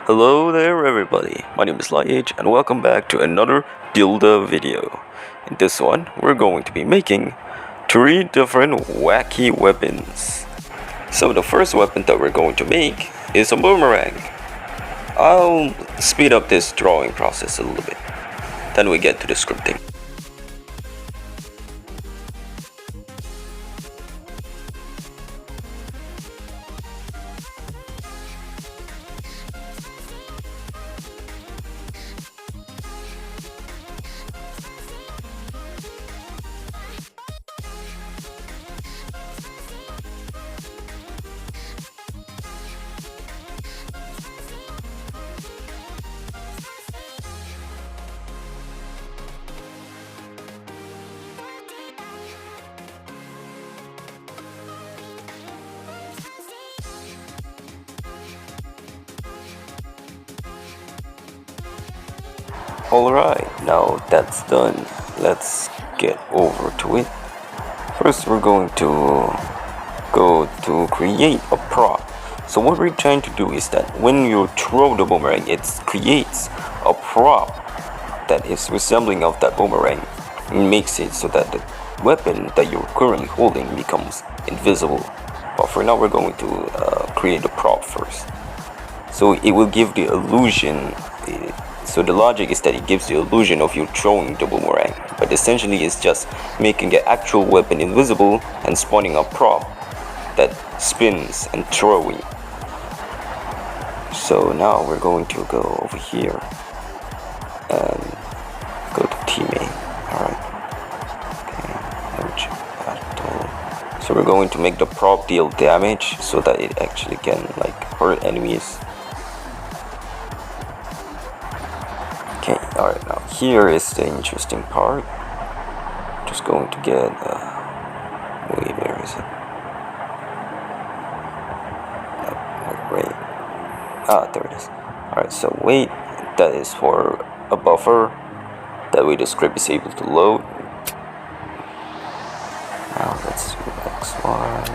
Hello there everybody, my name is Liage and welcome back to another Builda video. In this one, we're going to be making 3 different wacky weapons. So the first weapon that we're going to make is a boomerang. I'll speed up this drawing process a little bit, then we get to the scripting. Alright, now that's done, let's get over to it. First we're going to go to create a prop. So what we're trying to do is that when you throw the boomerang, it creates a prop that is resembling of that boomerang. It makes it so that the weapon that you're currently holding becomes invisible. But for now we're going to create a prop first. So it will give the illusion. So the logic is that it gives the illusion of you throwing the boomerang, but essentially it's just making the actual weapon invisible and spawning a prop that spins and throwing. So now we're going to go over here and go to teammate. Alright. Okay. So we're going to make the prop deal damage so that it actually can hurt enemies. Okay, alright, now here is the interesting part. Just going to get, wait, where is it? Wait, there it is. Alright, so wait, that is for a buffer. That way the script is able to load. Now let's do X1.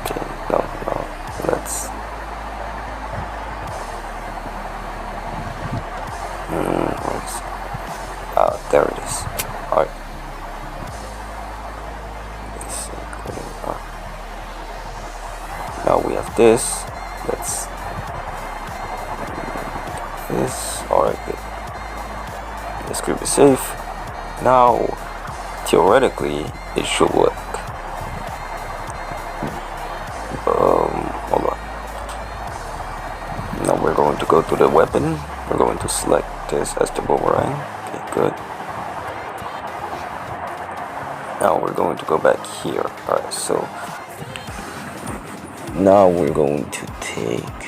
Okay, no, let's... there it is. Alright. Now we have this. Let's this. Alright, good. The script is safe. Now theoretically it should work. Hold on. Now we're going to go to the weapon. We're going to select this as the boomerang. Okay, good. Now we're going to go back here. Alright, so now we're going to take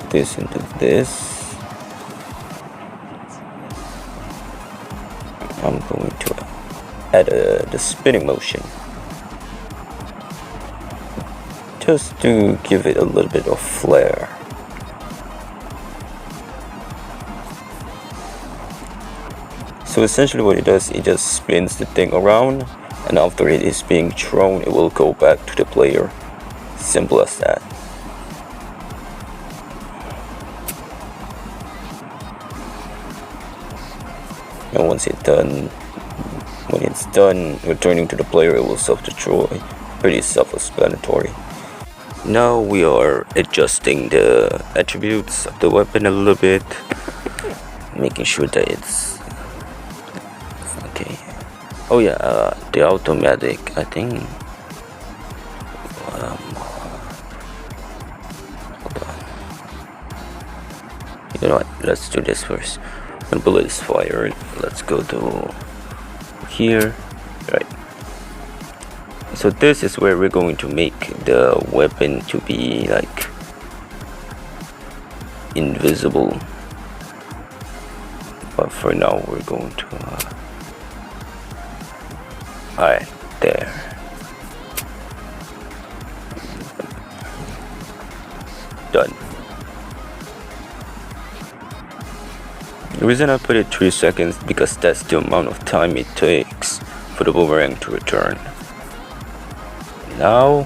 this into this. I'm going to add the spinning motion just to give it a little bit of flair. So essentially what it does, it just spins the thing around, and after it is being thrown, it will go back to the player. Simple as that. And when it's done returning to the player, it will self-destroy. Pretty self-explanatory. Now we are adjusting the attributes of the weapon a little bit, making sure that it's okay. Oh yeah, the automatic, I think. Hold on. You know what? Let's do this first. When bullet is fired, let's go to here. Right. So this is where we're going to make the weapon to be invisible. But for now we're going to alright, there. Done. The reason I put it 3 seconds because that's the amount of time it takes for the boomerang to return. Now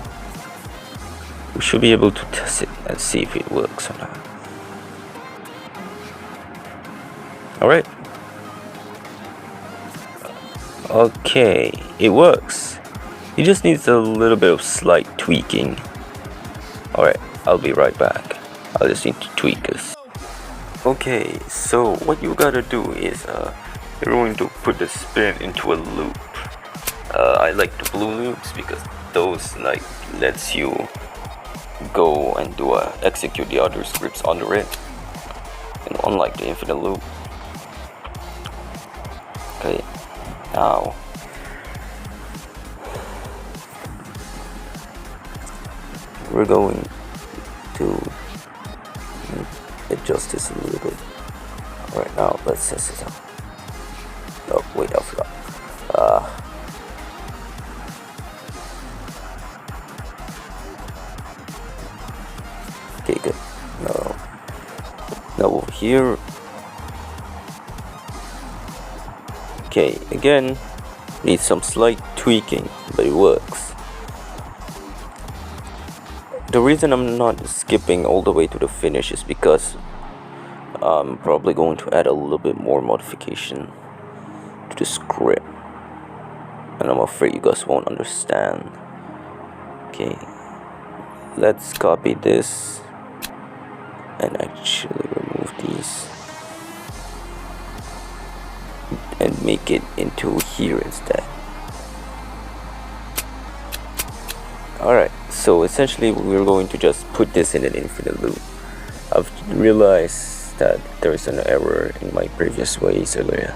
we should be able to test it and see if it works or not. Alright. Okay, it works. It just needs a little bit of slight tweaking. Alright, I'll be right back. I'll just need to tweak this. Okay, so what you gotta do is you're going to put the spin into a loop. I like the blue loops because those like lets you go and do execute the other scripts under it, and unlike the infinite loop. Okay, now we're going to adjust this a little bit. Alright, now let's test this out. Oh wait, I forgot. Okay, good. Now over here. Okay, again, needs some slight tweaking, but it works. The reason I'm not skipping all the way to the finish is because I'm probably going to add a little bit more modification to the script, and I'm afraid you guys won't understand. Okay, let's copy this and actually remove these and make it into here instead. Alright, so essentially we're going to just put this in an infinite loop. I've realized that there is an error in my previous ways earlier.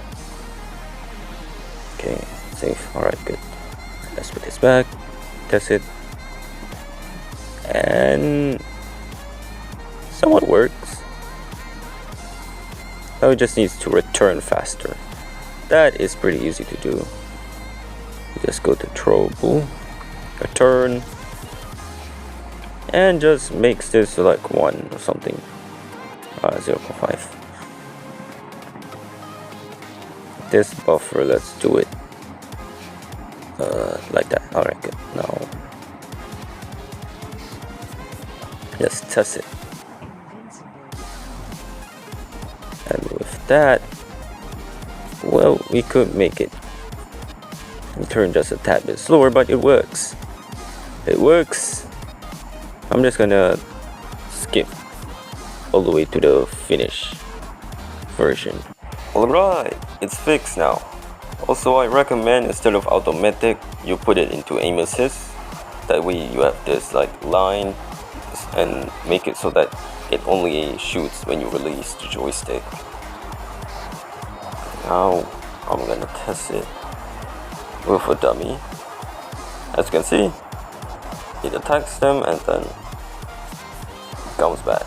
Okay, save. Alright, good. Let's put this back, test it, and somewhat works. Now it just needs to return faster. That is pretty easy to do. You just go to throwable, return, and just makes this like 1 or something, 0.5. This buffer, let's do it like that. Alright, good. Now let's test it, and with that, well, we could make it turn just a tad bit slower, but it works. It works. I'm just gonna skip all the way to the finish version. Alright, it's fixed now. Also, I recommend instead of automatic, you put it into aim assist. That way you have this like line and make it so that it only shoots when you release the joystick. Now I'm gonna test it with a dummy. As you can see, it attacks them and then comes back.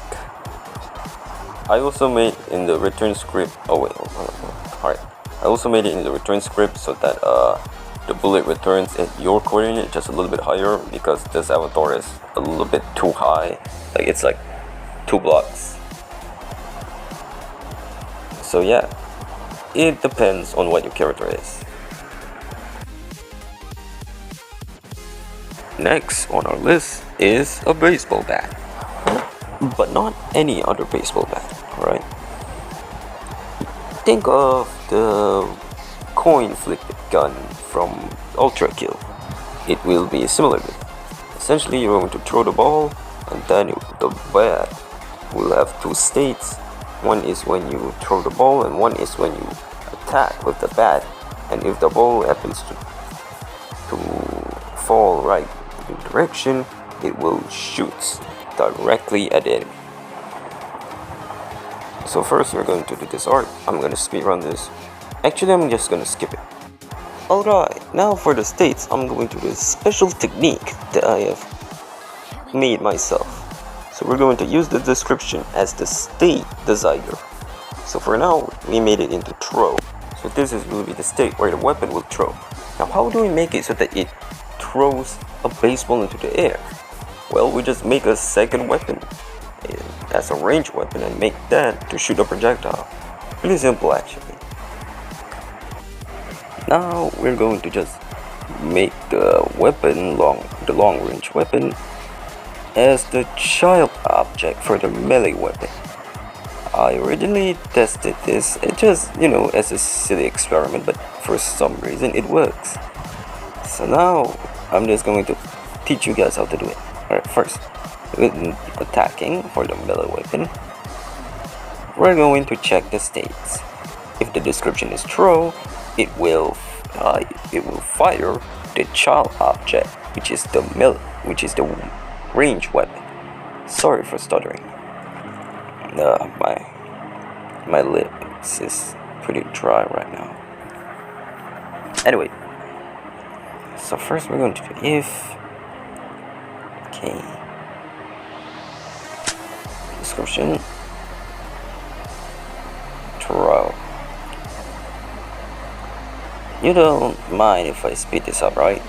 I also made in the return script. Oh wait, alright. I also made it in the return script so that the bullet returns at your coordinate just a little bit higher, because this avatar is a little bit too high. Like it's like 2 blocks. So yeah. It depends on what your character is. Next on our list is a baseball bat. But not any other baseball bat, alright? Think of the coin flip gun from Ultra Kill. It will be similar. Essentially, you're going to throw the ball, and then the bat will have 2 states. One is when you throw the ball, and one is when you attack with the bat. And if the ball happens to fall right in the direction, it will shoot directly at the enemy. So first we're going to do this art. I'm going to speedrun this. Actually, I'm just going to skip it. Alright, now for the states, I'm going to do this special technique that I have made myself. So we're going to use the description as the state decider. So for now, we made it into throw. So this will be the state where the weapon will throw. Now how do we make it so that it throws a baseball into the air? Well, we just make a second weapon as a ranged weapon and make that to shoot a projectile. Really simple actually. Now we're going to just make the weapon the long range weapon as the child object for the melee weapon. I originally tested this, it just, as a silly experiment, but for some reason it works. So now, I'm just going to teach you guys how to do it. Alright, first, with attacking for the melee weapon, we're going to check the states. If the description is true, it will fire the child object, which is the range weapon. Sorry for stuttering. My lips is pretty dry right now. Anyway, so first we're going to do if. Okay. Description. Throw. You don't mind if I speed this up, right?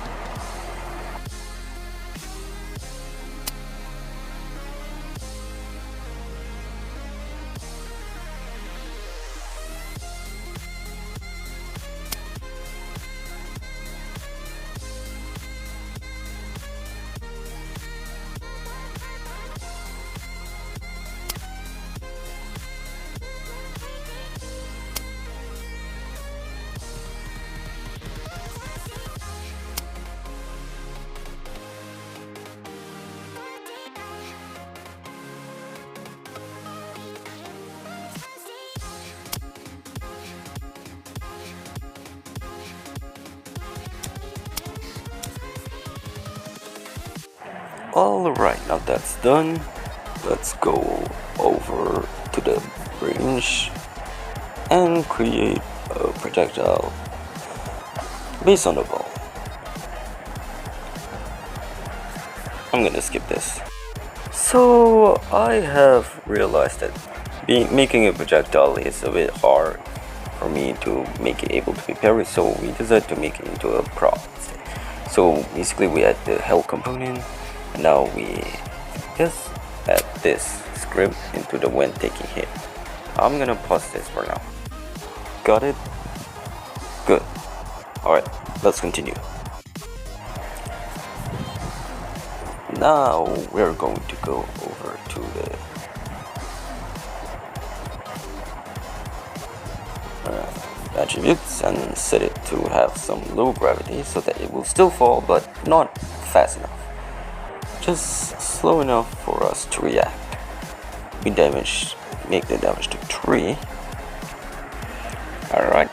Alright, now that's done. Let's go over to the range and create a projectile based on the ball. I'm gonna skip this. So I have realized that making a projectile is a bit hard for me to make it able to be parried, so we decided to make it into a prop. So basically we add the health component, and now we just add this script into the when taking hit. I'm gonna pause this for now. Got it? Good. Alright, let's continue. Now we're going to go over to the attributes and set it to have some low gravity so that it will still fall but not fast enough. Just slow enough for us to react. We make the damage to 3. Alright.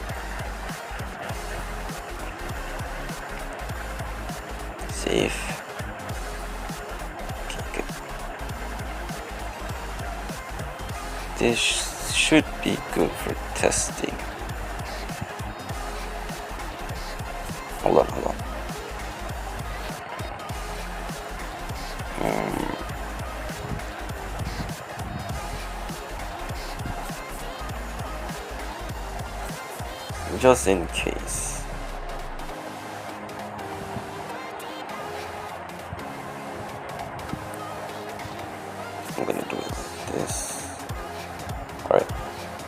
Save. Okay, good. This should be good for testing. Hold on. Just in case. I'm gonna do it like this. Alright.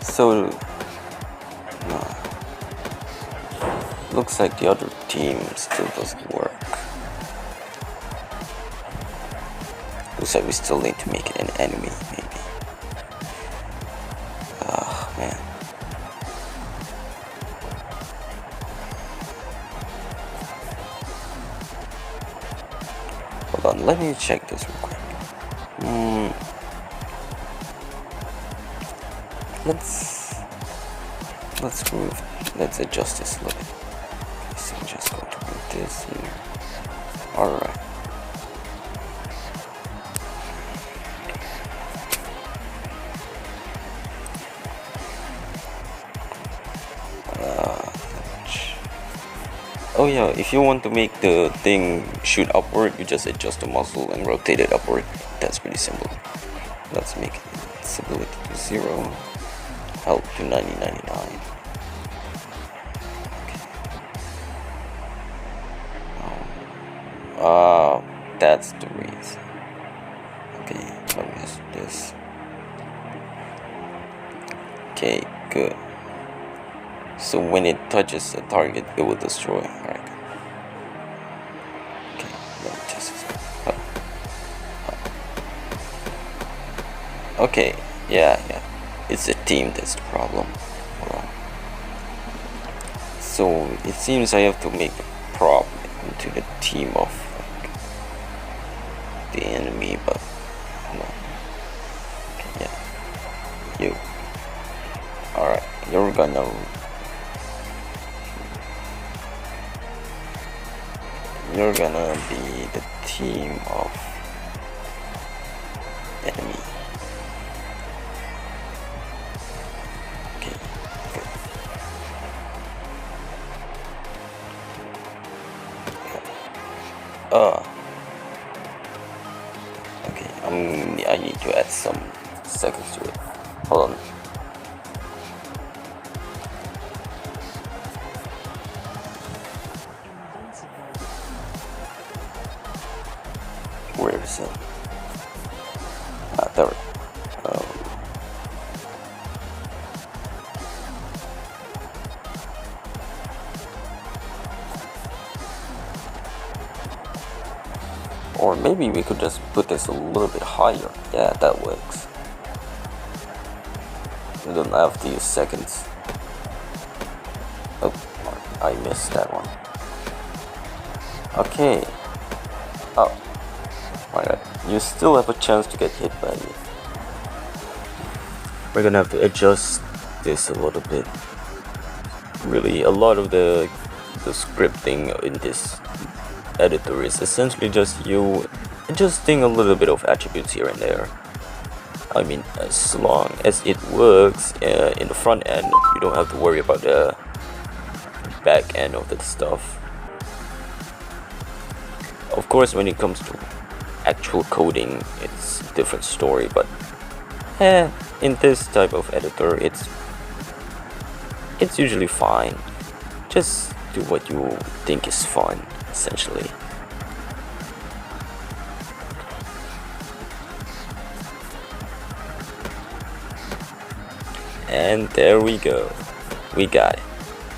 So looks like the other team still doesn't work. Looks like we still need to make it an enemy, maybe. Oh man. Hold on, let me check this real quick. Let's adjust this a little bit. So I'm just going to put this here. Alright. Oh yeah, if you want to make the thing shoot upward, you just adjust the muzzle and rotate it upward. That's pretty simple. Let's make stability to 0, health to 90-99. That's the reason. Okay, let me just do this. Okay, good. So when it touches the target, it will destroy. Alright. Okay, let me test this out. Okay, yeah, it's a team that's the problem. Hold on. So it seems I have to make the prop into the team of like, the enemy, but hold on. Okay, yeah, you. Alright, you're gonna be the team of enemy. Okay, good. Okay, I need to add some seconds to it. Hold on. Where is it? There. Or maybe we could just put this a little bit higher. Yeah, that works. We don't have to use seconds. Oh, I missed that one. Okay. Oh, my god. You still have a chance to get hit by me. We're gonna have to adjust this a little bit. Really, a lot of the scripting in this editor is essentially just you adjusting a little bit of attributes here and there. I mean, as long as it works in the front end, you don't have to worry about the back end of the stuff. Of course, when it comes to actual coding, it's a different story, but in this type of editor, it's usually fine. Just do what you think is fun, essentially. And there we go. We got it.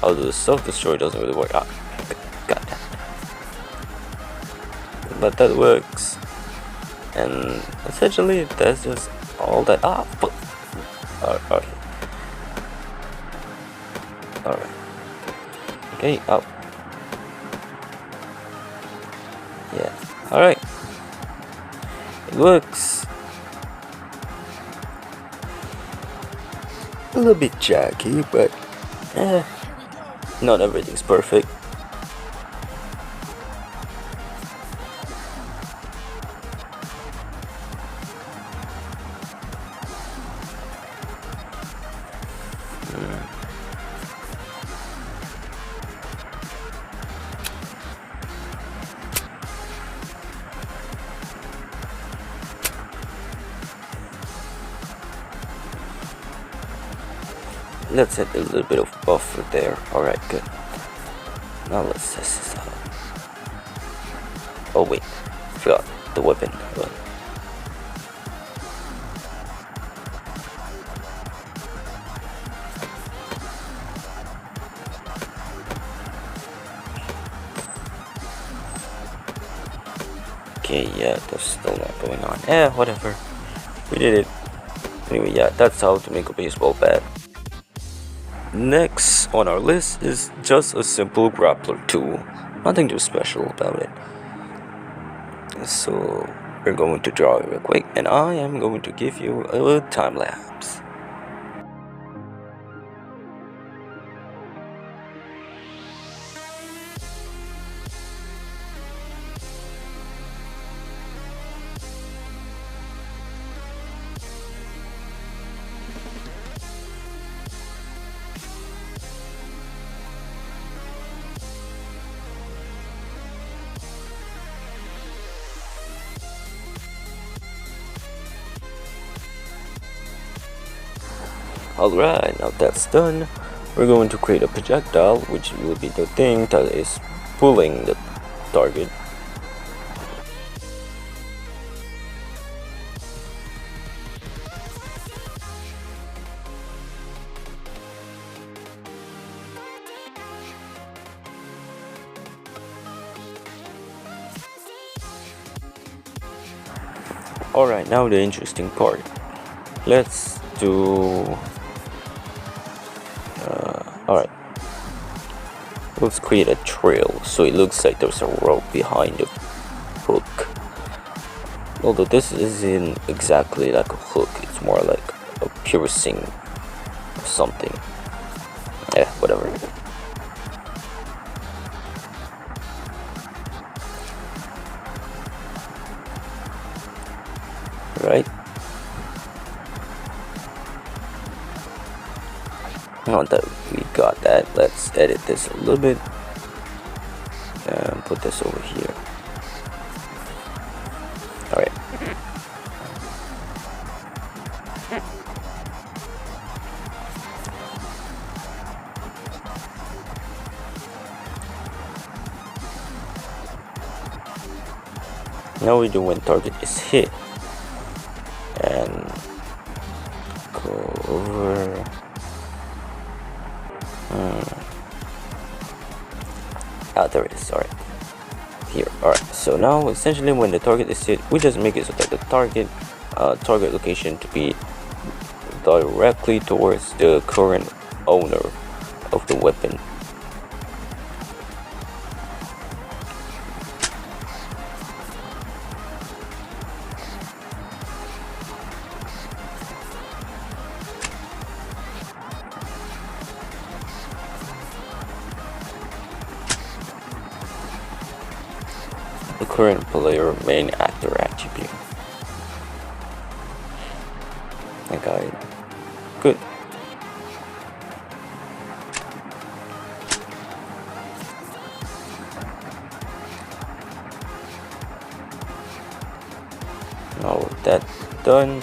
Although the self-destroy doesn't really work. Got that. But that works. And essentially, that's just all that. Okay. Alright. Okay, up. Yeah. Alright. It works. A little bit jaggy, but not everything's perfect. Let's add a little bit of buffer there. Alright, good. Now let's test this out. Oh wait, forgot the weapon. Okay, yeah, there's still not going on. Whatever. We did it. Anyway, yeah, that's how to make a baseball bat. Next on our list is just a simple grappler tool. Nothing too special about it. So we're going to draw it real quick, and I am going to give you a time lapse. Alright, now that's done, we're going to create a projectile, which will be the thing that is pulling the target. Alright, now the interesting part. let's do alright, let's create a trail so it looks like there's a rope behind the hook. Although this isn't exactly like a hook, it's more like a piercing or something. Whatever. Right? Now that we got that, let's edit this a little bit and put this over here. Alright. Now we do when target is hit. And go over. There it is. Alright. Here. Alright. So now essentially when the target is hit, we just make it so that the target location to be directly towards the current owner of the weapon. The current player main actor attribute. I got it. Good. Now with that done,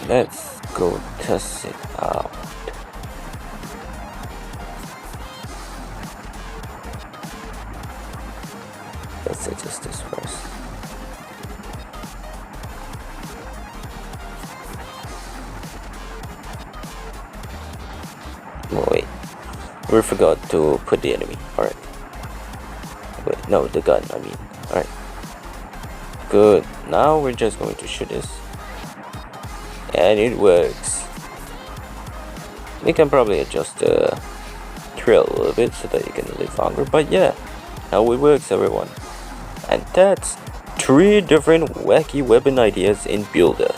let's go test it out. Let's adjust this first. Oh, wait, we forgot to put the enemy. Alright. Wait, no, the gun, I mean. Alright. Good. Now we're just going to shoot this. And it works. We can probably adjust the trail a little bit so that you can live longer. But yeah, how it works, everyone. And that's 3 different wacky weapon ideas in Builda.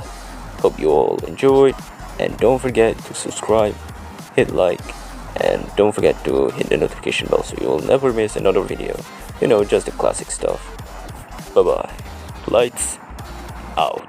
Hope you all enjoyed, and don't forget to subscribe, hit like, and don't forget to hit the notification bell so you'll never miss another video. You know, just the classic stuff. Bye bye. Lights out.